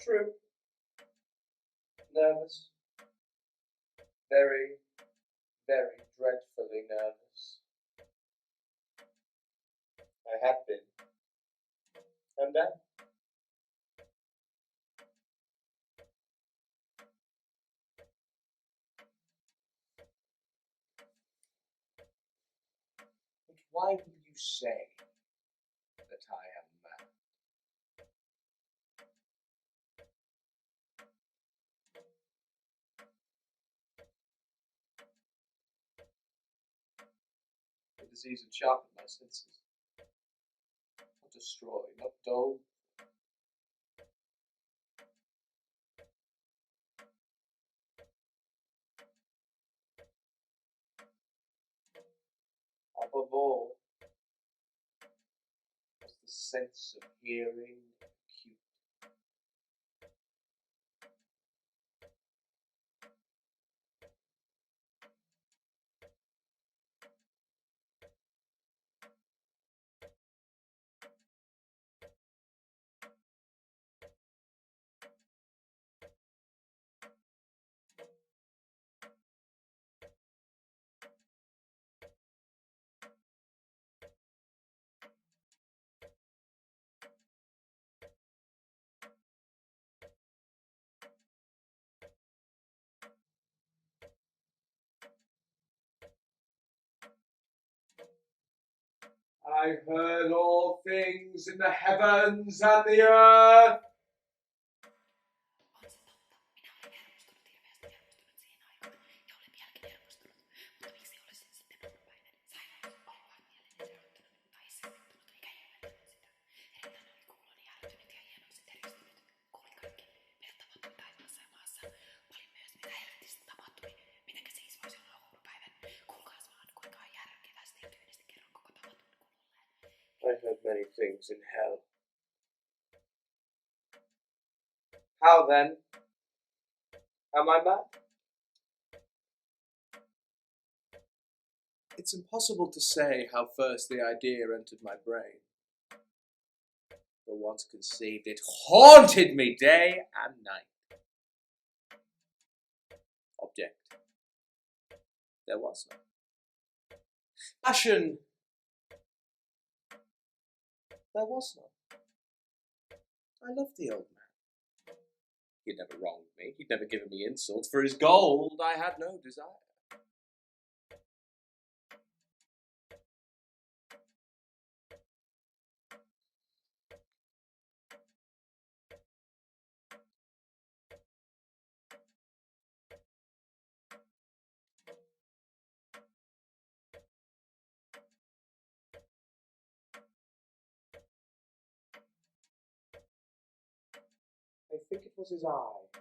True. Nervous. Very, very dreadfully nervous. I had been. And then? But why will you say that I am mad? The disease had sharpened my senses. Not destroy, not dull. Above all was the sense of hearing acute. I heard all things in the heavens and the earth. I heard many things in hell. How then? Am I mad? It's impossible to say how first the idea entered my brain. But once conceived, it haunted me day and night. Object. There was none. Passion. There was none. I loved the old man. He'd never wronged me. He'd never given me insult. For his gold, I had no desire. I think it was his eye.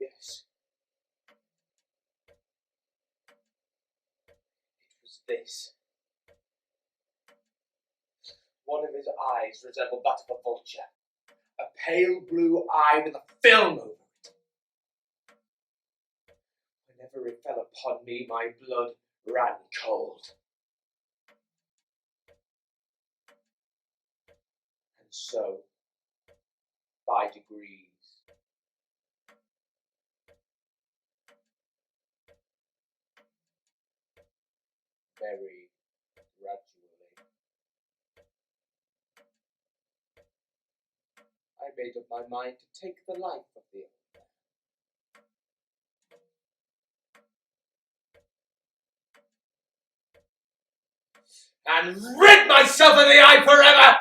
Yes. It was this. One of his eyes resembled that of a vulture. A pale blue eye with a film over it. Whenever it fell upon me, my blood ran cold. And so, by degrees, very gradually, I made up my mind to take the life of the old man. And rid myself of the eye forever!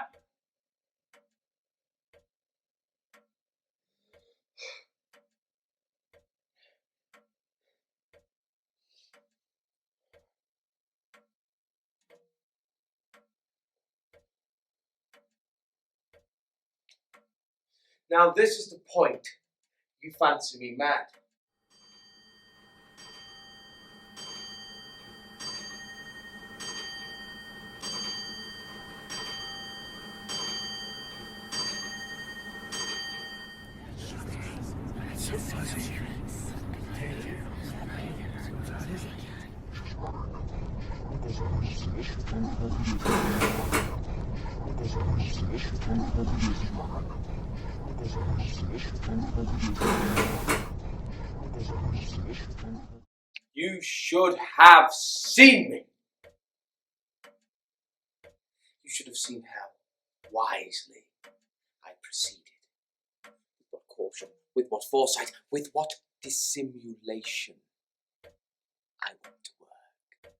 Now this is the point. You fancy me mad. It's so fuzzy. You should have seen me. You should have seen how wisely I proceeded. With what caution, with what foresight, with what dissimulation I went to work.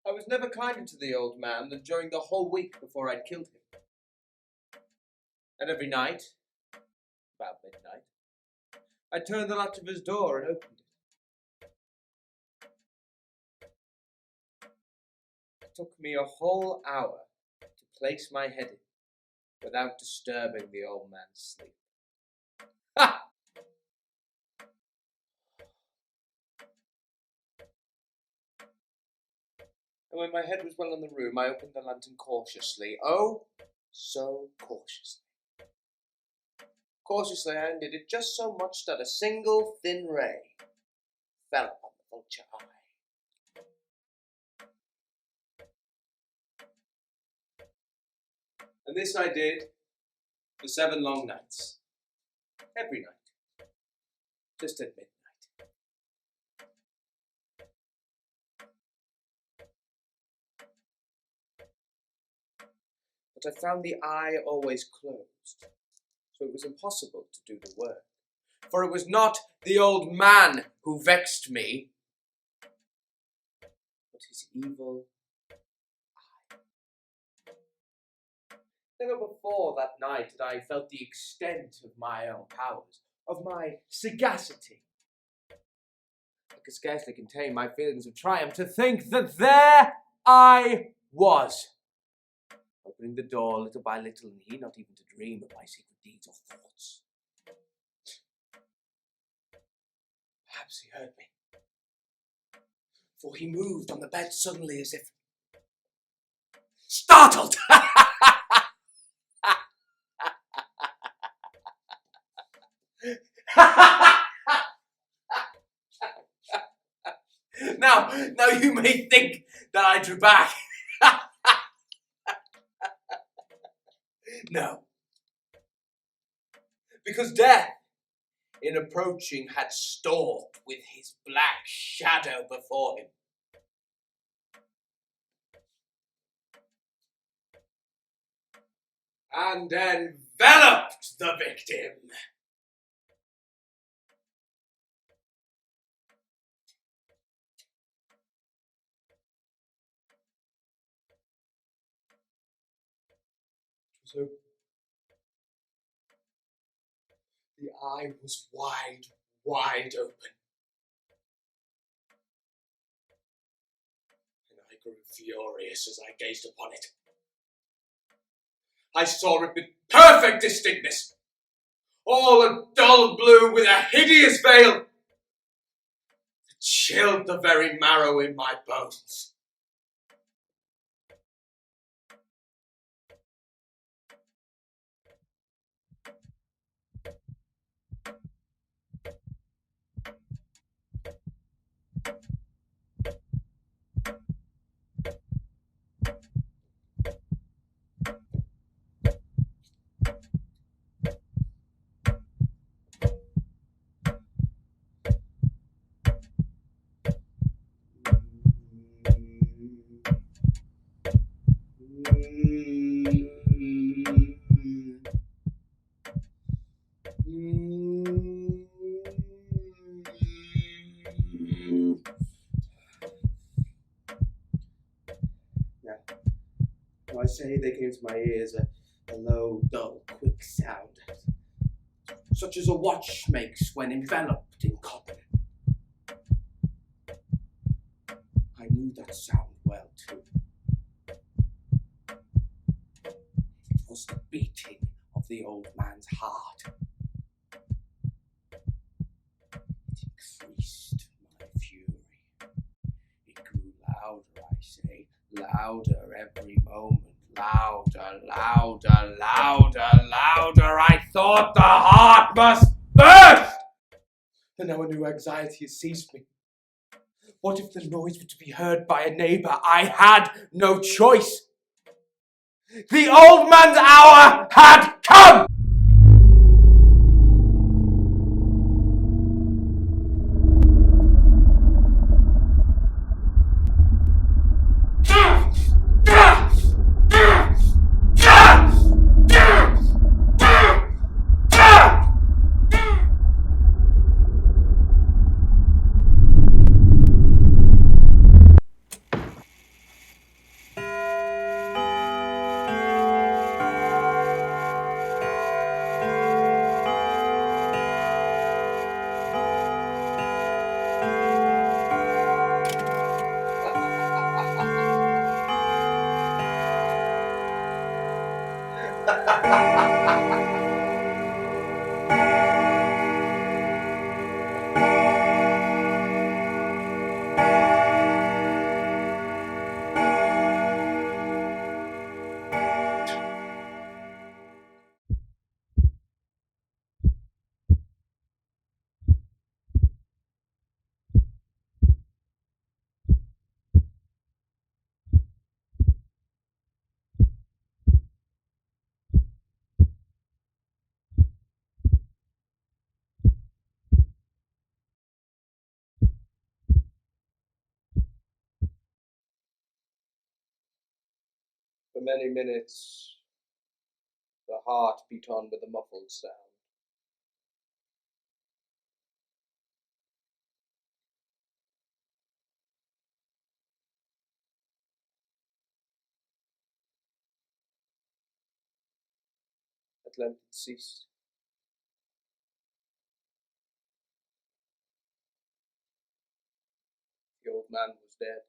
I was never kinder to the old man than during the whole week before I'd killed him. And every night, about midnight, I turned the latch of his door and opened it. It took me a whole hour to place my head in without disturbing the old man's sleep. Ha! And when my head was well in the room, I opened the lantern cautiously. Oh, so cautiously. Cautiously, I undid it just so much that a single thin ray fell upon the vulture eye. And this I did for 7 long nights. Every night. Just at midnight. But I found the eye always closed, so it was impossible to do the work. For it was not the old man who vexed me, but his evil eye. Never before that night had I felt the extent of my own powers, of my sagacity. I could scarcely contain my feelings of triumph to think that there I was, opening the door little by little, and he not even to dream of my secret deeds or thoughts. Perhaps he heard me, for he moved on the bed suddenly as if startled. Now you may think that I drew back. No. Because death, in approaching, had stalked with his black shadow before him. And enveloped the victim. So the eye was wide open. And I grew furious as I gazed upon it. I saw it with perfect distinctness, all a dull blue with a hideous veil that chilled the very marrow in my bones. I say there came to my ears a low, dull, quick sound, such as a watch makes when enveloped in cotton. I knew that sound well too. It was the beating of the old man's heart. It increased my fury. It grew louder, I say, louder every moment. Louder, louder, louder, louder. I thought the heart must burst! And now a new anxiety has seized me. What if the noise were to be heard by a neighbour? I had no choice. The old man's hour had come! For many minutes, the heart beat on with a muffled sound. At length it ceased. The old man was dead.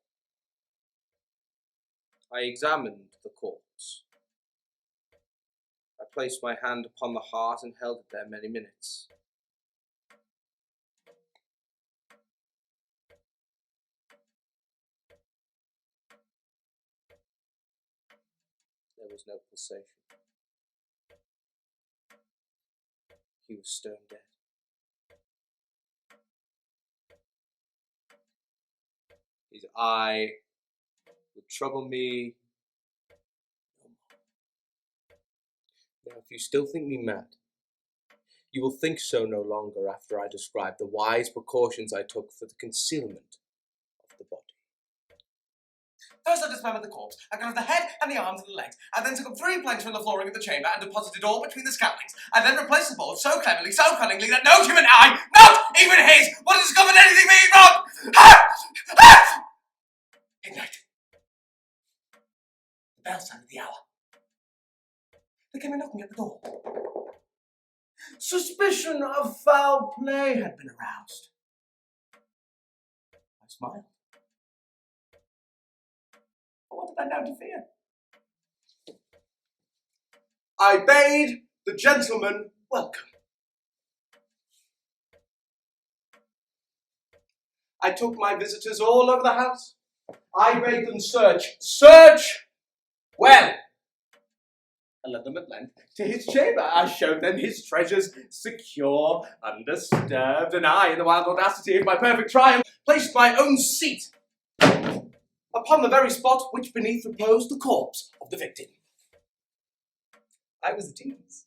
I examined the corpse. I placed my hand upon the heart and held it there many minutes. There was no pulsation. He was stone dead. His eye would trouble me no more. Now, if you still think me mad, you will think so no longer after I describe the wise precautions I took for the concealment of the body. First I dismembered the corpse, I cut off the head and the arms and the legs. I then took up 3 planks from the flooring of the chamber and deposited all between the scaffoldings. I then replaced the board so cleverly, so cunningly, that no human eye, not even his, would have discovered anything being wrong! Midnight. The bell sounded the hour. There came a knocking at the door. Suspicion of foul play had been aroused. I smiled. What did I now to fear? I bade the gentleman welcome. I took my visitors all over the house. I bade them search well. I led them at length to his chamber. I showed them his treasures, secure, undisturbed, and I, in the wild audacity of my perfect triumph, placed my own seat upon the very spot which beneath reposed the corpse of the victim. I was at ease.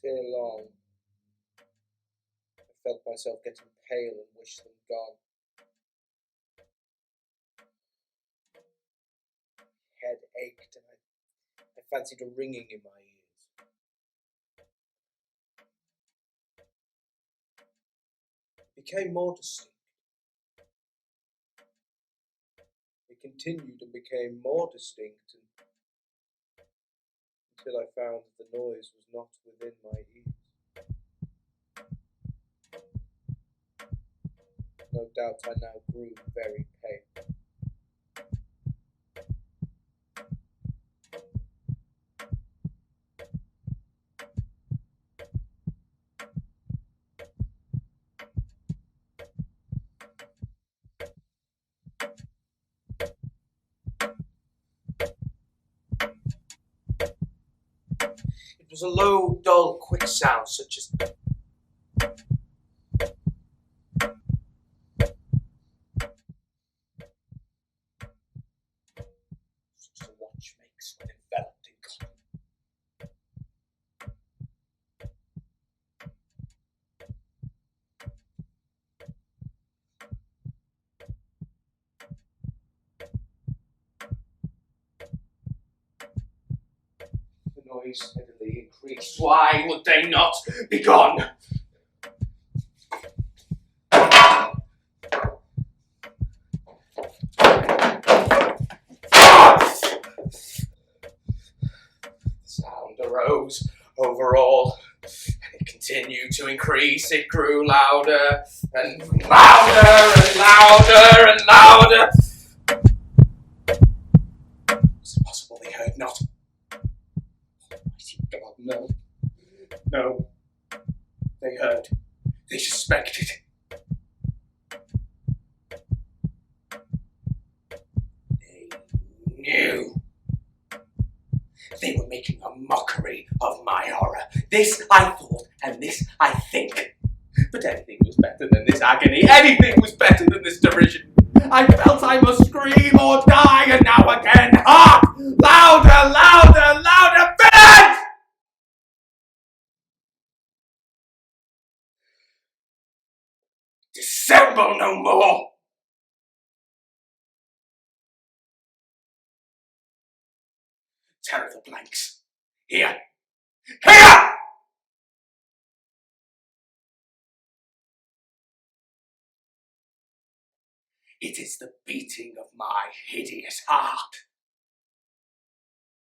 here long. I felt myself getting pale and wished them gone. My head ached and I fancied a ringing in my ears. It became more distinct. It continued and became more distinct until I found that the noise was not within my ears. No doubt I now grew very pale. It was a low, dull, quick sound, such as a watch makes when enveloped in cotton. The noise steadily increased. Why would they not be gone? The sound arose over all, and it continued to increase. It grew louder and louder and louder and louder. Was it possible they heard not? Almighty God, no. No. They heard. They suspected. They knew. They were making a mockery of my horror. This I thought, and this I think. But anything was better than this agony. Anything was better than this derision. I felt I must scream or die, and now again, hark! Louder, louder, louder, finish! Dissemble no more! Terror the blanks. Here! Here! It is the beating of my hideous heart.